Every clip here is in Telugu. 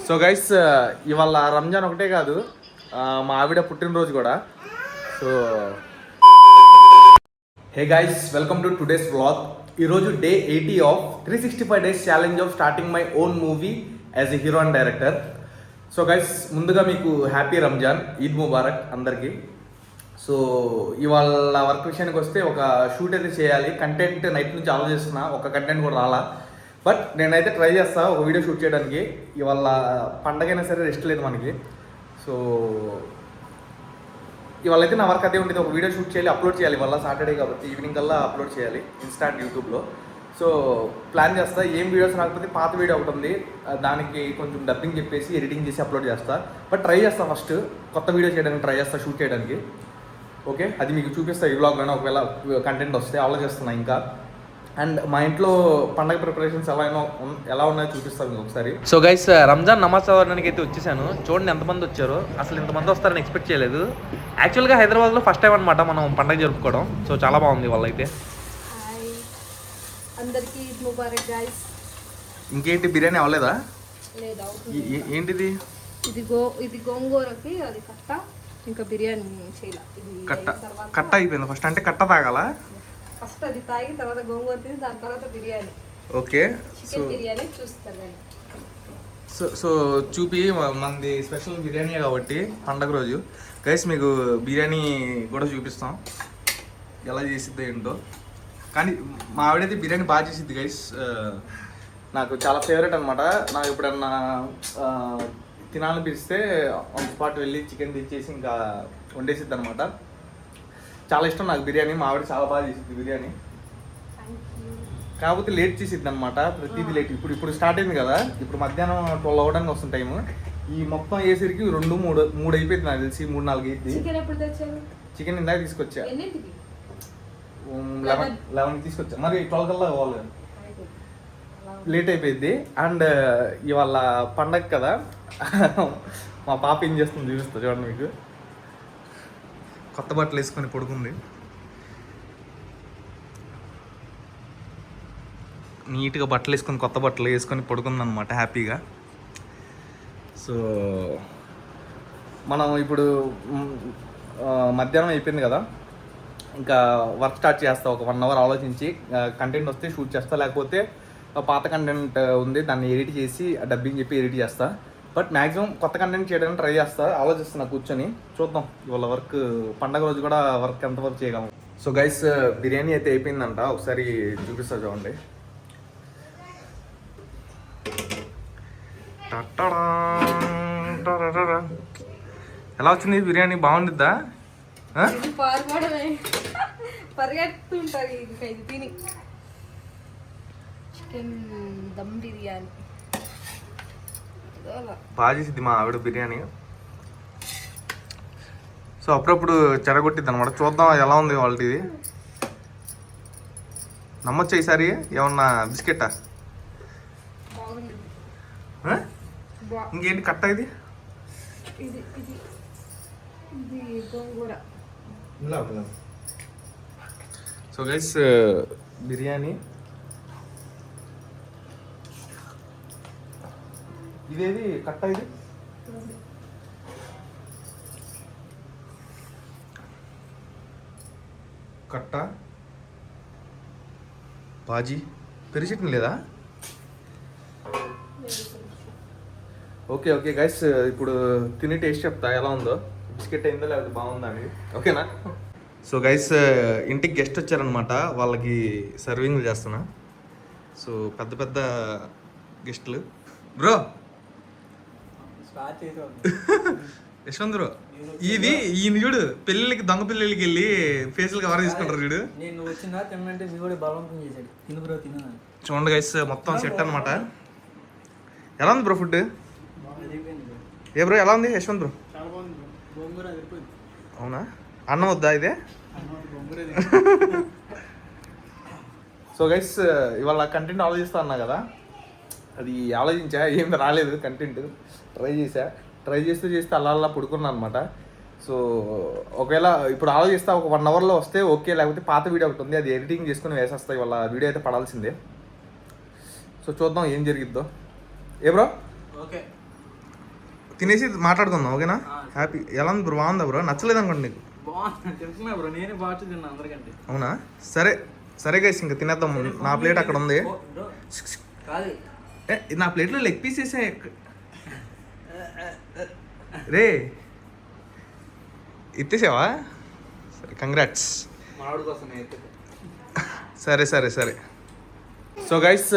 సో గైస్ ఇవాళ రంజాన్ ఒకటే కాదు, మా ఆవిడ పుట్టినరోజు కూడా. So hey guys, welcome to today's vlog. ఈరోజు day 80 of 365 days challenge of starting my own movie as a hero and director. So guys, ముందుగా మీకు హ్యాపీ రంజాన్, ఈద్ ముబారక్ అందరికీ. సో ఇవాళ వర్క్ విషయానికి వస్తే ఒక షూట్ అయితే చేయాలి. కంటెంట్ నైట్ నుంచి ఆలోచిస్తున్నా, ఒక కంటెంట్ కూడా రాలా. బట్ నేనైతే ట్రై చేస్తా ఒక వీడియో షూట్ చేయడానికి. ఇవాళ పండగైనా సరే రెస్ట్ లేదు మనకి. సో ఇవాళ అయితే నా వర్క్ అదే ఉండేది, ఒక వీడియో షూట్ చేయాలి, అప్లోడ్ చేయాలి. ఇవాళ సాటర్డే కాబట్టి ఈవినింగ్ కల్లా అప్లోడ్ చేయాలి ఇన్స్టా అండ్ యూట్యూబ్లో. సో ప్లాన్ చేస్తా. ఏం వీడియోస్ రాకపోతే పాత వీడియో ఒకటి ఉంది, దానికి కొంచెం డబ్బింగ్ చెప్పేసి ఎడిటింగ్ చేసి అప్లోడ్ చేస్తా. బట్ ట్రై చేస్తా, ఫస్ట్ కొత్త వీడియో చేయడానికి ట్రై చేస్తా, షూట్ చేయడానికి. ఓకే, అది మీకు చూపిస్తా ఈ వ్లాగ్ అయినా, ఒకవేళ కంటెంట్ వస్తే ఆలోచిస్తున్నా ఇంకా. అండ్ మా ఇంట్లో పండగ ప్రిపరేషన్స్ ఎలా ఉన్నాయో చూపిస్తాను మీకు ఒకసారి. సో గైస్, రంజాన్ నమాజ్ చదవడానికి అయితే వచ్చేసాను. చూడండి ఎంతమంది వచ్చారు, అసలు ఇంతమంది వస్తారని ఎక్స్పెక్ట్ చేయలేదు. యాక్చువల్గా హైదరాబాద్లో ఫస్ట్ టైం అనమాట మనం పండగ జరుపుకోవడం. సో చాలా బాగుంది వాళ్ళైతే. అందరికీ ఈద్ ముబారక్ గైస్. ఇంకేంటి, బిర్యానీ అవ్వలేదా? ఏంటిది? ఇది గోంగూరకి అది కట్ట, ఇంకా బిర్యానీ చేయాలి. కట్ట అయిపోయింది ఫస్ట్, అంటే కట్ట తాగాలా? ఫస్ట్ అది తాగి తర్వాత గోంగూర తిని దాని తర్వాత బిర్యానీ. ఓకే, చికెన్ బిర్యానీ చూస్తాను. సో చూపి, మనది స్పెషల్ బిర్యానీ కాబట్టి పండగ రోజు. గైస్ మీకు బిర్యానీ కూడా చూపిస్తాం ఎలా చేసిద్దో ఏంటో. కానీ మా ఆవిడైతే బిర్యానీ బాగా చేసిద్ది గైస్. నాకు చాలా ఫేవరెట్ అనమాట. నాకు ఎప్పుడన్నా తినాలనిపిస్తే ఆన్ స్పాట్ వెళ్ళి చికెన్ తెచ్చేసి ఇంకా వండేసిద్ది అనమాట. చాలా ఇష్టం నాకు బిర్యానీ. మా ఆవిడ చాలా బాగా చేసిద్ది బిర్యానీ. కాకపోతే లేట్ చేసిద్ది అనమాట, ప్రతిదీ లేట్. ఇప్పుడు స్టార్ట్ అయింది కదా, ఇప్పుడు మధ్యాహ్నం 12 అవ్వడానికి వస్తుంది టైము. ఈ మొత్తం వేసరికి 2, 3 అయిపోయింది నాకు తెలిసి, 3, 4 అయింది. చికెన్ ఇందాక తీసుకొచ్చా, 11 తీసుకొచ్చా. మరి 12 కల్లా పోవాలి, లేట్ అయిపోయింది. అండ్ ఇవాళ పండగ కదా, మా పాప ఏం చేస్తుంది చూపిస్తా చూడండి మీకు. కొత్త బట్టలు వేసుకొని పడుకుంది, నీట్గా బట్టలు వేసుకొని, కొత్త బట్టలు వేసుకొని పడుకుంది అనమాట హ్యాపీగా. సో మనం ఇప్పుడు మధ్యాహ్నం అయిపోయింది కదా, ఇంకా వర్క్ స్టార్ట్ చేస్తా. ఒక 1 అవర్ ఆలోచించి కంటెంట్ వస్తే షూట్ చేస్తా, లేకపోతే పాత కంటెంట్ ఉంది దాన్ని ఎడిట్ చేసి డబ్బింగ్ చెప్పి ఎడిట్ చేస్తా. బట్ మ్యాక్సిమం కొత్త కంటెంట్ చేయడానికి ట్రై చేస్తా, ఆలోచిస్తున్నా కూర్చొని. చూద్దాం ఇవాళ వర్క్, పండగ రోజు కూడా వర్క్ ఎంతవరకు చేయగలం. సో గైస్, బిర్యానీ అయితే అయిపోయిందంట, ఒకసారి చూపిస్తా చూడండి. ఎలా వచ్చింది బిర్యానీ? బాగుండిద్దా? పరిగెత్తుంటారు ఇంకా ఇది తిని. చికెన్ దమ్ బిర్యానీ బాగా చేసిద్ది మా ఆవిడ బిర్యానీ. సో అప్పుడప్పుడు చెడగొట్టిద్ది అనమాట. చూద్దాం ఎలా ఉంది వాళ్ళది. నమ్మొచ్చా ఈసారి? ఏమన్నా బిస్కెటా? ఇంకేంటి కట్ట ఇది? సో గైస్, బిర్యానీ ఇదేది కట్ట, ఇది కట్ట బాజీ. పెరుగు చట్నీ లేదా? ఓకే ఓకే గైస్, ఇప్పుడు తిని టేస్ట్ చెప్తా ఎలా ఉందో. బిస్కెట్ అయిందో లేకపోతే బాగుందా అని. ఓకేనా? సో గైస్, ఇంటికి గెస్ట్ వచ్చారనమాట, వాళ్ళకి సర్వింగ్ చేస్తున్నా. సో పెద్ద పెద్ద గెస్ట్లు. బ్రో యశ్వంత్ బ్రో, ఇది ఈయన చూడు, పెళ్ళిళ్ళకి దొంగ పెళ్ళిళ్ళకి వెళ్ళి ఫేషియల్ కవర్ తీసుకుంటారు చూడు. చూడండి గైస్, మొత్తం సెట్ అనమాట. ఎలా ఉంది బ్రో ఫుడ్? ఏ బ్రో ఎలా ఉంది యశ్వంత్ బ్రో? అవునా? అన్నం వద్దా ఇదే? సో గైస్, ఇవాళ కంటెంట్ ఆలోచిస్తా అన్నా కదా, అది ఆలోచించా, ఏం రాలేదు కంటెంట్. ట్రై చేస్తే అలా పడుకున్నాను అనమాట. సో ఒకవేళ ఇప్పుడు ఆలోచిస్తా, ఒక 1 అవర్లో వస్తే ఓకే, లేకపోతే పాత వీడియో ఒకటి ఉంది, అది ఎడిటింగ్ చేసుకుని వేసేస్తాయి. వాళ్ళ వీడియో అయితే పడాల్సిందే. సో చూద్దాం ఏం జరిగిద్దో. ఏ బ్రో? ఓకే తినేసి మాట్లాడుకుందాం ఓకేనా? హ్యాపీ. ఎలా ఉంది బ్రో? బాగుందా బ్రో? నచ్చలేదు అనుకోండి నీకు? బాగుంది తెలుసుకున్నా బ్రో, నేనే బాగా తిన్నా అందరికంటే. అవునా? సరే సరే గైస్, ఇంకా తినేద్దాం. నా ప్లేట్ అక్కడ ఉంది. బ్రో కాదు నా ప్లేట్లో లెగ్ పీస్ వేసా రే. ఇచ్చేసావా? సరే, కంగ్రాట్స్. మామిడి కోసం అయితే. సరే సరే సరే. సో గైస్,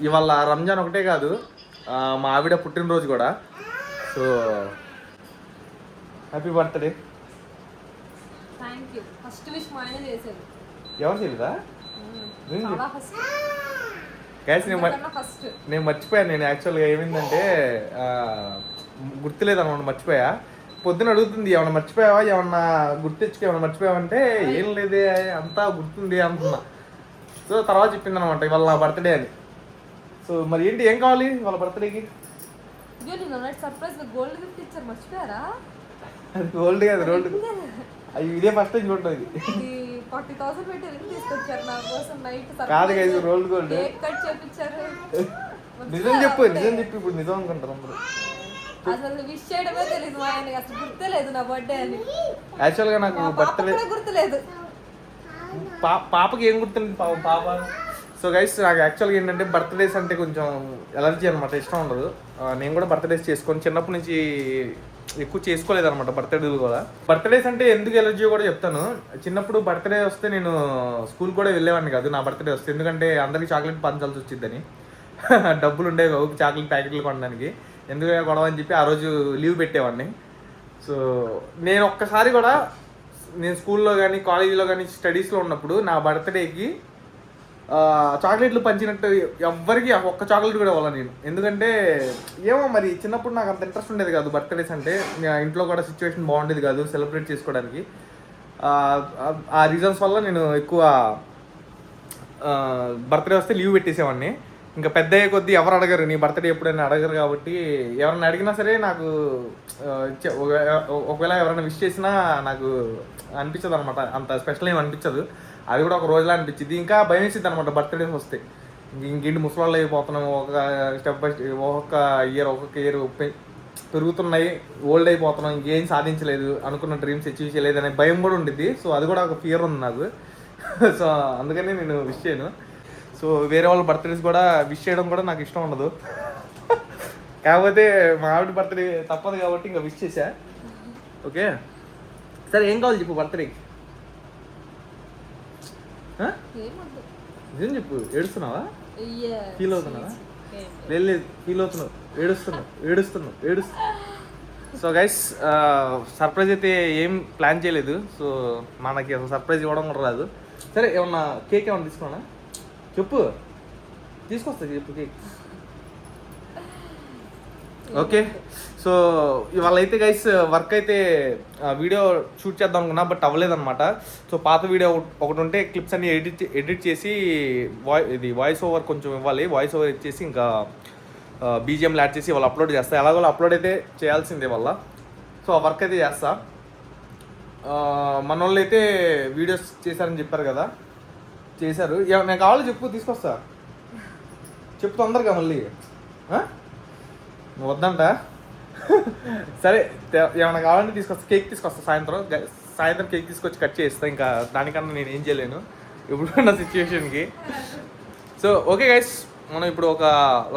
ఇవాళ రంజాన్ ఒకటే కాదు, మా ఆవిడ పుట్టినరోజు కూడా. So happy birthday. Thank you. First wish మా ఆయన చేశారు. ఎవరు చేయలేదా? చాలా ఫస్ట్. గైస్ ఫస్ట్ నేను మర్చిపోయాను. నేను యాక్చువల్గా ఏమైందంటే గుర్తులేదు అనమాట, మర్చిపోయా. పొద్దున అడుగుతుంది ఏమన్నా మర్చిపోయావా, ఏమన్నా గుర్తించుకో, ఏమన్నా మర్చిపోయావంటే ఏం లేదే అంతా గుర్తుంది అంటున్నా. సో తర్వాత చెప్పింది అనమాట ఇవాళ నా బర్త్డే అని. సో మరి ఏంటి, ఏం కావాలి వాళ్ళ బర్త్డేకి? సర్ప్రైజ్ గోల్డ్ గిఫ్ట్ ఇచ్చారు, మర్చిపోయారా? అది గోల్డ్ కాదు, రోల్డ్. అవి ఇదే ఫస్ట్ టైం చూడటం. ఇది 40,000 పెట్టి రింగ్ తీసుకొచ్చారు నా కోసం. నైట్ కాదు guys, rolled gold. Cake cut చేపించారు. నిజం చెప్పు, నిజం చెప్పు. ఇప్పుడు నిజం అనుకుంటారు అందరూ. అసలు విష్ చేయడమే తెలియదు మా ఆయనకి, అసలు గుర్తే లేదు నా బర్త్డే అని. యాక్చువల్గా నాకు బర్త్డే గుర్తులేదు. పాపకి ఏం గుర్తుంది పాప. సో గైస్, నాకు యాక్చువల్గా ఏంటంటే బర్త్డేస్ అంటే కొంచెం ఎలర్జీ అనమాట, ఇష్టం ఉండదు. నేను కూడా బర్త్డేస్ చేసుకొని చిన్నప్పటి నుంచి ఎక్కువ చేసుకోలేదు అనమాట బర్త్డేలు కూడా. బర్త్డేస్ అంటే ఎందుకు ఎలర్జీ కూడా చెప్తాను. చిన్నప్పుడు బర్త్డే వస్తే నేను స్కూల్ కూడా వెళ్ళేవాడిని కాదు నా బర్త్డే వస్తే, ఎందుకంటే అందరికీ చాక్లెట్ పంచాల్సి వచ్చిద్దని. డబ్బులు ఉండేవి కావు చాక్లెట్ ప్యాకెట్లు కొనడానికి. ఎందుకు గొడవ అని చెప్పి ఆ రోజు లీవ్ పెట్టేవాడిని. సో నేను ఒక్కసారి కూడా, నేను స్కూల్లో కానీ కాలేజీలో కానీ స్టడీస్లో ఉన్నప్పుడు నా బర్త్డేకి చాక్లెట్లు పంచినట్టు ఎవ్వరికి ఒక్క చాక్లెట్ కూడా ఇవ్వాలి నేను. ఎందుకంటే ఏమో మరి చిన్నప్పుడు నాకు అంత ఇంట్రెస్ట్ ఉండేది కాదు బర్త్డేస్ అంటే. ఇంట్లో కూడా సిచ్యువేషన్ బాగుండేది కాదు సెలబ్రేట్ చేసుకోవడానికి. ఆ రీజన్స్ వల్ల నేను ఎక్కువ బర్త్డే వస్తే లీవ్ పెట్టేసేవాడిని. ఇంకా పెద్ద అయ్యే కొద్దీ ఎవరు అడగరు, నీ బర్త్డే ఎప్పుడైనా అడగరు. కాబట్టి ఎవరైనా అడిగినా సరే నాకు ఒకవేళ ఎవరైనా విష్ చేసినా నాకు అనిపించదు అనమాట, అంత స్పెషల్ ఏమి అనిపించదు. అది కూడా ఒక రోజులా అనిపించింది. ఇంకా భయం వేసింది అనమాట బర్త్డేస్ వస్తే. ఇంకేంటి ముసలాళ్ళు అయిపోతున్నాము, ఒక స్టెప్ బై స్టెప్ ఒక్కొక్క ఇయర్ పెరుగుతున్నాయి, ఓల్డ్ అయిపోతున్నాం, ఇంకేం సాధించలేదు, అనుకున్న డ్రీమ్స్ అచీవ్ చేయలేదు అనే భయం కూడా ఉండిద్ది. సో అది కూడా ఒక ఫియర్ ఉంది నాకు. సో అందుకని నేను విష్ చేయను. సో వేరే వాళ్ళ బర్త్డేస్ కూడా విష్ చేయడం కూడా నాకు ఇష్టం ఉండదు. కాకపోతే మా ఆవిడ బర్త్డే తప్పదు కాబట్టి ఇంకా విష్ చేశా. ఓకే సరే, ఏం కావాలి చెప్పు బర్త్డేకి? నిజం చెప్పు. ఏడుస్తున్నావా? ఫీల్ అవుతున్నావా? లేదు, ఫీల్ అవుతున్నావు. ఏడుస్తున్నావు. సో గైస్, సర్ప్రైజ్ అయితే ఏం ప్లాన్ చేయలేదు. సో మనకి అసలు సర్ప్రైజ్ ఇవ్వడం కూడా రాదు. సరే, ఏమన్నా కేక్ ఏమన్నా తీసుకున్నా చెప్పు, తీసుకొస్తా చెప్పు కేక్. ఓకే, సో ఇవాళ అయితే గైస్ వర్క్ అయితే వీడియో షూట్ చేద్దాం అనుకున్నా, బట్ అవ్వలేదన్నమాట. సో పాత వీడియో ఒకటి ఉంటే క్లిప్స్ అన్ని ఎడిట్ చేసి వాయిస్ ఓవర్ కొంచెం ఇవ్వాలి. వాయిస్ ఓవర్ ఇచ్చేసి ఇంకా బీజిఎంలు యాడ్ చేసి వాళ్ళు అప్లోడ్ చేస్తా. ఎలాగో అప్లోడ్ అయితే చేయాల్సిందే వల్ల. సో ఆ వర్క్ అయితే చేస్తా. మన వాళ్ళు అయితే వీడియోస్ చేశారని చెప్పారు కదా, చేశారు. నేను కావాలి చెప్పు, తీసుకొస్తా. చెప్పు తొందరగా, మళ్ళీ నువ్వు వద్దంట. సరే, ఏమైనా కావాలంటే తీసుకొస్తా. కేక్ తీసుకొస్తా సాయంత్రం కేక్ తీసుకొచ్చి కట్ చేస్తా. ఇంకా దానికన్నా నేను ఏం చేయలేను ఇప్పుడున్న సిచ్యువేషన్కి. సో ఓకే గైస్, మనం ఇప్పుడు ఒక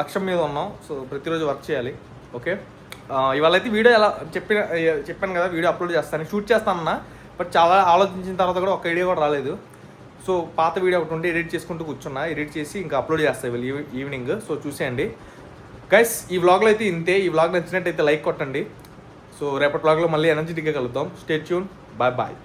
లక్ష్యం మీద ఉన్నాం. సో ప్రతిరోజు వర్క్ చేయాలి. ఓకే, ఇవాళ అయితే వీడియో ఎలా చెప్పాను కదా, వీడియో అప్లోడ్ చేస్తాను, షూట్ చేస్తానన్నా. బట్ చాలా ఆలోచించిన తర్వాత కూడా ఒక ఐడియా కూడా రాలేదు. సో పాత వీడియో ఒకటి ఉంటే ఎడిట్ చేసుకుంటూ కూర్చున్నా, ఎడిట్ చేసి ఇంకా అప్లోడ్ చేస్తాయి వీళ్ళు ఈవినింగ్. సో చూసేయండి గైస్. ఈ వ్లాగ్లో అయితే ఇంతే. ఈ వ్లాగ్ నచ్చినట్టయితే లైక్ కొట్టండి. సో రేపటి వ్లాగ్లో మళ్ళీ ఎనర్జెటిక్గా కలుద్దాం. Stay tune. Bye bye.